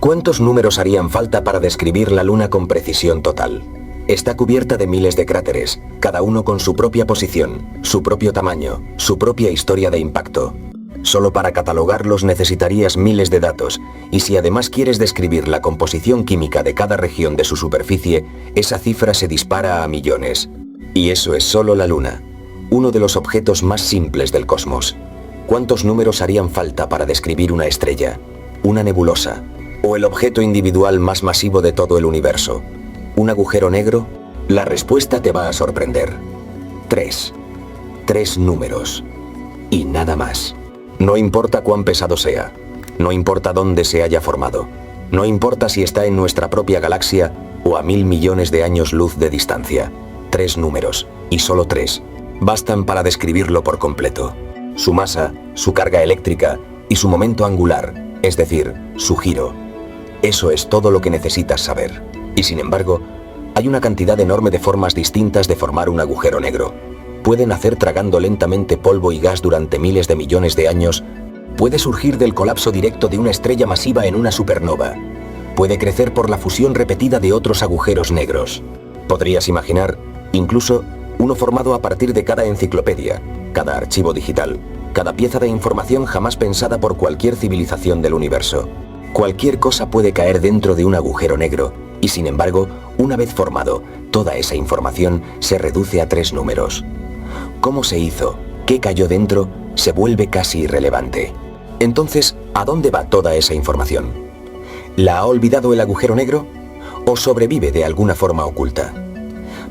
¿Cuántos números harían falta para describir la Luna con precisión total? Está cubierta de miles de cráteres, cada uno con su propia posición, su propio tamaño, su propia historia de impacto. Solo para catalogarlos necesitarías miles de datos, y si además quieres describir la composición química de cada región de su superficie, esa cifra se dispara a millones. Y eso es solo la Luna, uno de los objetos más simples del cosmos. ¿Cuántos números harían falta para describir una estrella, una nebulosa, o el objeto individual más masivo de todo el universo? ¿Un agujero negro? La respuesta te va a sorprender. 3. 3 números. Y nada más. No importa cuán pesado sea. No importa dónde se haya formado. No importa si está en nuestra propia galaxia o a 1000 millones de años luz de distancia. 3 números, y solo 3, bastan para describirlo por completo. Su masa, su carga eléctrica y su momento angular, es decir, su giro. Eso es todo lo que necesitas saber. Y sin embargo, hay una cantidad enorme de formas distintas de formar un agujero negro. Puede nacer tragando lentamente polvo y gas durante miles de millones de años. Puede surgir del colapso directo de una estrella masiva en una supernova. Puede crecer por la fusión repetida de otros agujeros negros. Podrías imaginar, incluso, uno formado a partir de cada enciclopedia, cada archivo digital, cada pieza de información jamás pensada por cualquier civilización del universo. Cualquier cosa puede caer dentro de un agujero negro, y sin embargo, una vez formado, toda esa información se reduce a 3 números. ¿Cómo se hizo? ¿Qué cayó dentro? Se vuelve casi irrelevante. Entonces, ¿a dónde va toda esa información? ¿La ha olvidado el agujero negro? ¿O sobrevive de alguna forma oculta?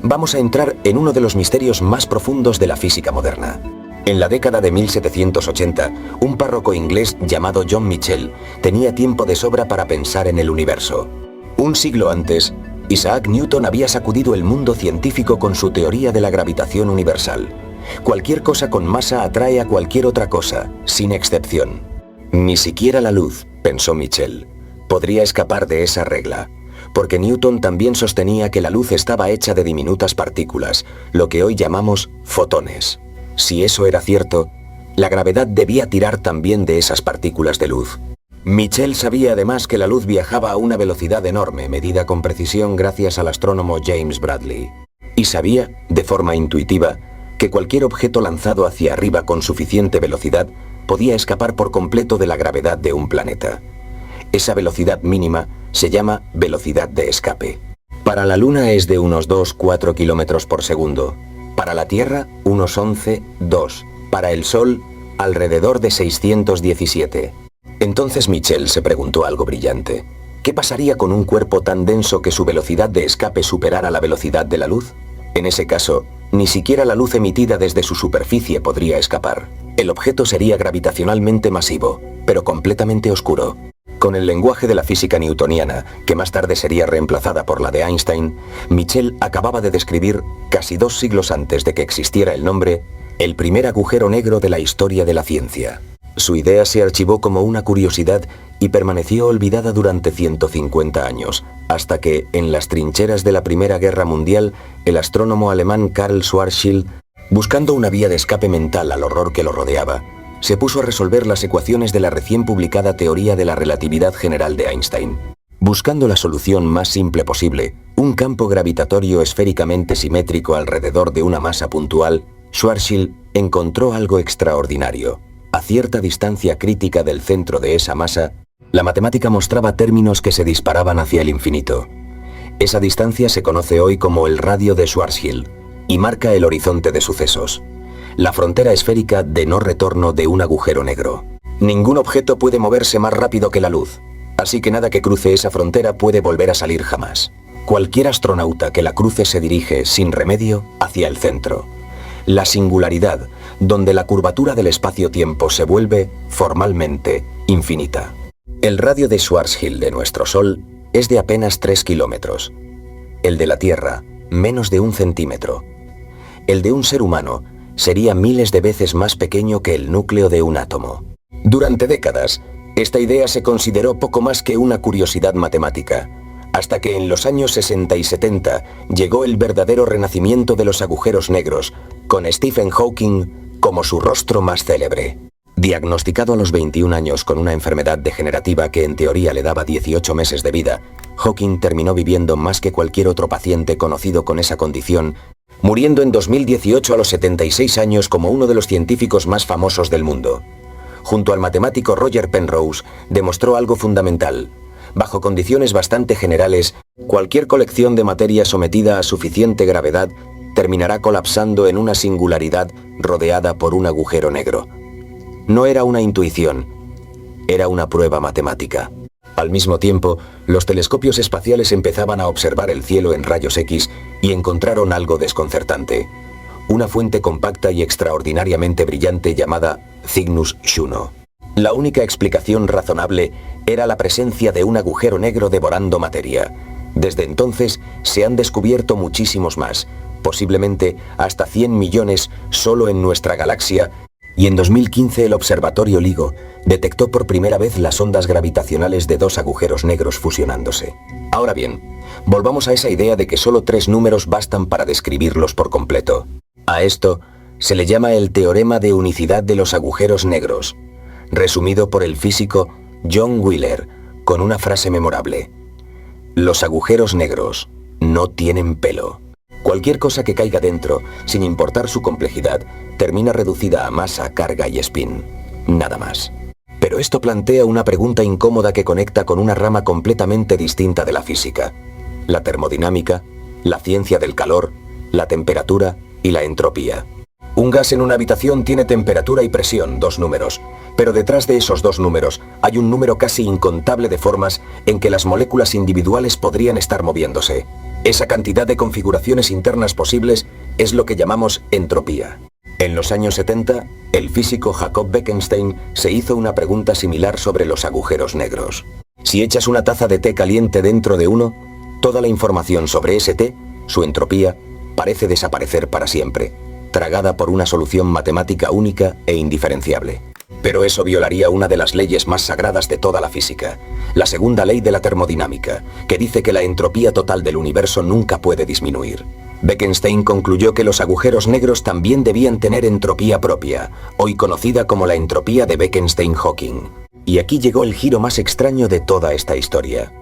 Vamos a entrar en uno de los misterios más profundos de la física moderna. En la década de 1780, un párroco inglés llamado John Michell tenía tiempo de sobra para pensar en el universo. Un siglo antes, Isaac Newton había sacudido el mundo científico con su teoría de la gravitación universal. Cualquier cosa con masa atrae a cualquier otra cosa, sin excepción. Ni siquiera la luz, pensó Michell, podría escapar de esa regla, porque Newton también sostenía que la luz estaba hecha de diminutas partículas, lo que hoy llamamos fotones. Si eso era cierto, la gravedad debía tirar también de esas partículas de luz. Michell sabía además que la luz viajaba a una velocidad enorme, medida con precisión gracias al astrónomo James Bradley. Y sabía, de forma intuitiva, que cualquier objeto lanzado hacia arriba con suficiente velocidad podía escapar por completo de la gravedad de un planeta. Esa velocidad mínima se llama velocidad de escape. Para la Luna es de unos 2-4 kilómetros por segundo. Para la Tierra, unos 11-2. Para el Sol, alrededor de 617. Entonces Michell se preguntó algo brillante. ¿Qué pasaría con un cuerpo tan denso que su velocidad de escape superara la velocidad de la luz? En ese caso, ni siquiera la luz emitida desde su superficie podría escapar. El objeto sería gravitacionalmente masivo, pero completamente oscuro. Con el lenguaje de la física newtoniana, que más tarde sería reemplazada por la de Einstein, Michell acababa de describir, casi 2 siglos antes de que existiera el nombre, el primer agujero negro de la historia de la ciencia. Su idea se archivó como una curiosidad y permaneció olvidada durante 150 años, hasta que, en las trincheras de la Primera Guerra Mundial, el astrónomo alemán Karl Schwarzschild, buscando una vía de escape mental al horror que lo rodeaba, se puso a resolver las ecuaciones de la recién publicada teoría de la relatividad general de Einstein. Buscando la solución más simple posible, un campo gravitatorio esféricamente simétrico alrededor de una masa puntual, Schwarzschild encontró algo extraordinario. A cierta distancia crítica del centro de esa masa, la matemática mostraba términos que se disparaban hacia el infinito. Esa distancia se conoce hoy como el radio de Schwarzschild y marca el horizonte de sucesos, la frontera esférica de no retorno de un agujero negro. Ningún objeto puede moverse más rápido que la luz, así que nada que cruce esa frontera puede volver a salir jamás. Cualquier astronauta que la cruce se dirige, sin remedio, hacia el centro. La singularidad, donde la curvatura del espacio-tiempo se vuelve, formalmente, infinita. El radio de Schwarzschild de nuestro Sol es de apenas 3 kilómetros. El de la Tierra, menos de 1 centímetro. El de un ser humano sería miles de veces más pequeño que el núcleo de un átomo. Durante décadas, esta idea se consideró poco más que una curiosidad matemática, hasta que en los años 60 y 70 llegó el verdadero renacimiento de los agujeros negros, con Stephen Hawking como su rostro más célebre. Diagnosticado a los 21 años con una enfermedad degenerativa que en teoría le daba 18 meses de vida, Hawking terminó viviendo más que cualquier otro paciente conocido con esa condición, muriendo en 2018 a los 76 años como uno de los científicos más famosos del mundo. Junto al matemático Roger Penrose, demostró algo fundamental. Bajo condiciones bastante generales, cualquier colección de materia sometida a suficiente gravedad terminará colapsando en una singularidad rodeada por un agujero negro. No era una intuición, era una prueba matemática. Al mismo tiempo, los telescopios espaciales empezaban a observar el cielo en rayos X y encontraron algo desconcertante. Una fuente compacta y extraordinariamente brillante llamada Cygnus Juno. La única explicación razonable era la presencia de un agujero negro devorando materia. Desde entonces se han descubierto muchísimos más, posiblemente hasta 100 millones solo en nuestra galaxia, y en 2015 el observatorio LIGO detectó por primera vez las ondas gravitacionales de dos agujeros negros fusionándose. Ahora bien, volvamos a esa idea de que solo 3 números bastan para describirlos por completo. A esto se le llama el teorema de unicidad de los agujeros negros, resumido por el físico John Wheeler con una frase memorable: los agujeros negros no tienen pelo. Cualquier cosa que caiga dentro, sin importar su complejidad, termina reducida a masa, carga y spin. Nada más. Pero esto plantea una pregunta incómoda que conecta con una rama completamente distinta de la física: la termodinámica, la ciencia del calor, la temperatura y la entropía. Un gas en una habitación tiene temperatura y presión, 2 números, pero detrás de esos 2 números hay un número casi incontable de formas en que las moléculas individuales podrían estar moviéndose. Esa cantidad de configuraciones internas posibles es lo que llamamos entropía. En los años 70, el físico Jacob Bekenstein se hizo una pregunta similar sobre los agujeros negros. Si echas una taza de té caliente dentro de uno, toda la información sobre ese té, su entropía, parece desaparecer para siempre, tragada por una solución matemática única e indiferenciable. Pero eso violaría una de las leyes más sagradas de toda la física, la segunda ley de la termodinámica, que dice que la entropía total del universo nunca puede disminuir. Bekenstein concluyó que los agujeros negros también debían tener entropía propia, hoy conocida como la entropía de Bekenstein-Hawking. Y aquí llegó el giro más extraño de toda esta historia.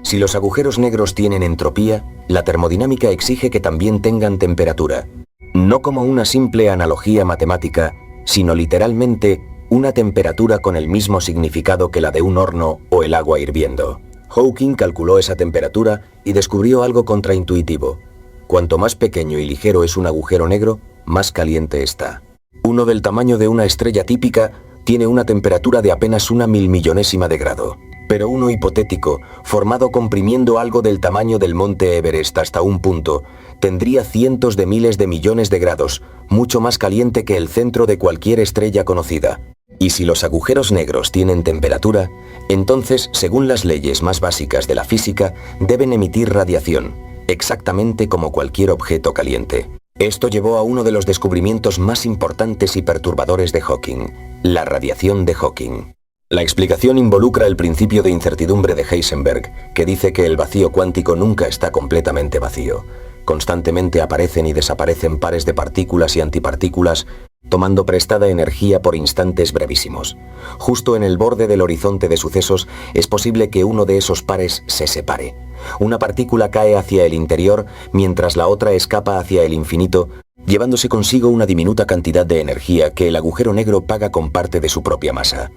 Si los agujeros negros tienen entropía, la termodinámica exige que también tengan temperatura. No como una simple analogía matemática, sino literalmente una temperatura con el mismo significado que la de un horno o el agua hirviendo. Hawking calculó esa temperatura y descubrió algo contraintuitivo. Cuanto más pequeño y ligero es un agujero negro, más caliente está. Uno del tamaño de una estrella típica tiene una temperatura de apenas 1/1000 de grado. Pero uno hipotético, formado comprimiendo algo del tamaño del monte Everest hasta un punto, tendría cientos de miles de millones de grados, mucho más caliente que el centro de cualquier estrella conocida. Y si los agujeros negros tienen temperatura, entonces, según las leyes más básicas de la física, deben emitir radiación, exactamente como cualquier objeto caliente. Esto llevó a uno de los descubrimientos más importantes y perturbadores de Hawking, la radiación de Hawking. La explicación involucra el principio de incertidumbre de Heisenberg, que dice que el vacío cuántico nunca está completamente vacío. Constantemente aparecen y desaparecen pares de partículas y antipartículas, tomando prestada energía por instantes brevísimos. Justo en el borde del horizonte de sucesos es posible que uno de esos pares se separe. Una partícula cae hacia el interior, mientras la otra escapa hacia el infinito, llevándose consigo una diminuta cantidad de energía que el agujero negro paga con parte de su propia masa.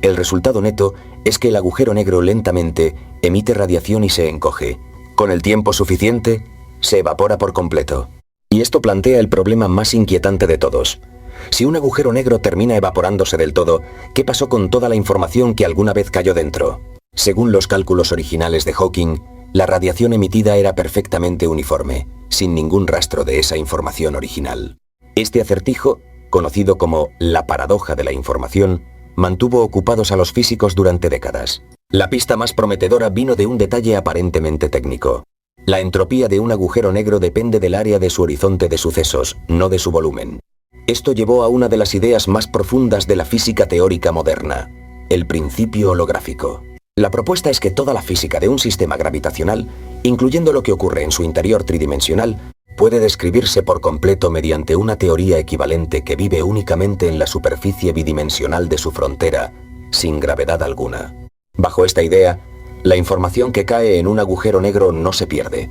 El resultado neto es que el agujero negro lentamente emite radiación y se encoge. Con el tiempo suficiente, se evapora por completo. Y esto plantea el problema más inquietante de todos. Si un agujero negro termina evaporándose del todo, ¿qué pasó con toda la información que alguna vez cayó dentro? Según los cálculos originales de Hawking, la radiación emitida era perfectamente uniforme, sin ningún rastro de esa información original. Este acertijo, conocido como la paradoja de la información, mantuvo ocupados a los físicos durante décadas. La pista más prometedora vino de un detalle aparentemente técnico. La entropía de un agujero negro depende del área de su horizonte de sucesos, no de su volumen. Esto llevó a una de las ideas más profundas de la física teórica moderna, el principio holográfico. La propuesta es que toda la física de un sistema gravitacional, incluyendo lo que ocurre en su interior tridimensional, puede describirse por completo mediante una teoría equivalente que vive únicamente en la superficie bidimensional de su frontera, sin gravedad alguna. Bajo esta idea, la información que cae en un agujero negro no se pierde.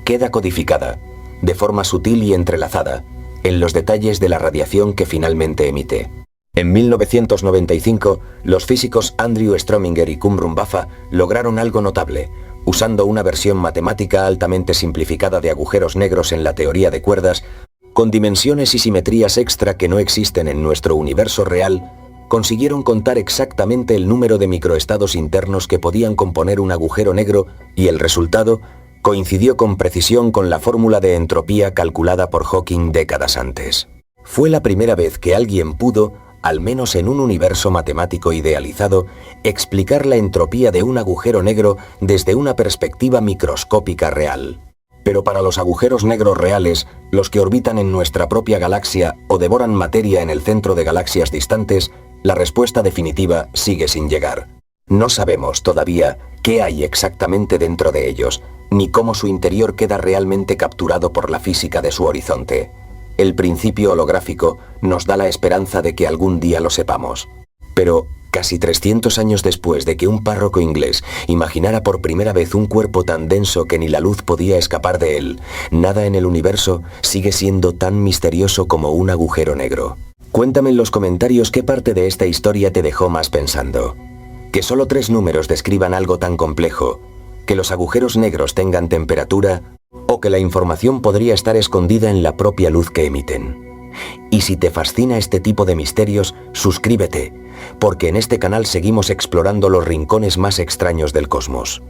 Queda codificada, de forma sutil y entrelazada, en los detalles de la radiación que finalmente emite. En 1995, los físicos Andrew Strominger y Qumran Baffa lograron algo notable, usando una versión matemática altamente simplificada de agujeros negros en la teoría de cuerdas, con dimensiones y simetrías extra que no existen en nuestro universo real, consiguieron contar exactamente el número de microestados internos que podían componer un agujero negro y el resultado coincidió con precisión con la fórmula de entropía calculada por Hawking décadas antes. Fue la primera vez que alguien pudo, al menos en un universo matemático idealizado, explicar la entropía de un agujero negro desde una perspectiva microscópica real. Pero para los agujeros negros reales, los que orbitan en nuestra propia galaxia o devoran materia en el centro de galaxias distantes, la respuesta definitiva sigue sin llegar. No sabemos todavía qué hay exactamente dentro de ellos, ni cómo su interior queda realmente capturado por la física de su horizonte. El principio holográfico nos da la esperanza de que algún día lo sepamos. Pero, casi 300 años después de que un párroco inglés imaginara por primera vez un cuerpo tan denso que ni la luz podía escapar de él, nada en el universo sigue siendo tan misterioso como un agujero negro. Cuéntame en los comentarios qué parte de esta historia te dejó más pensando. Que solo 3 números describan algo tan complejo, que los agujeros negros tengan temperatura, o que la información podría estar escondida en la propia luz que emiten. Y si te fascina este tipo de misterios, suscríbete, porque en este canal seguimos explorando los rincones más extraños del cosmos.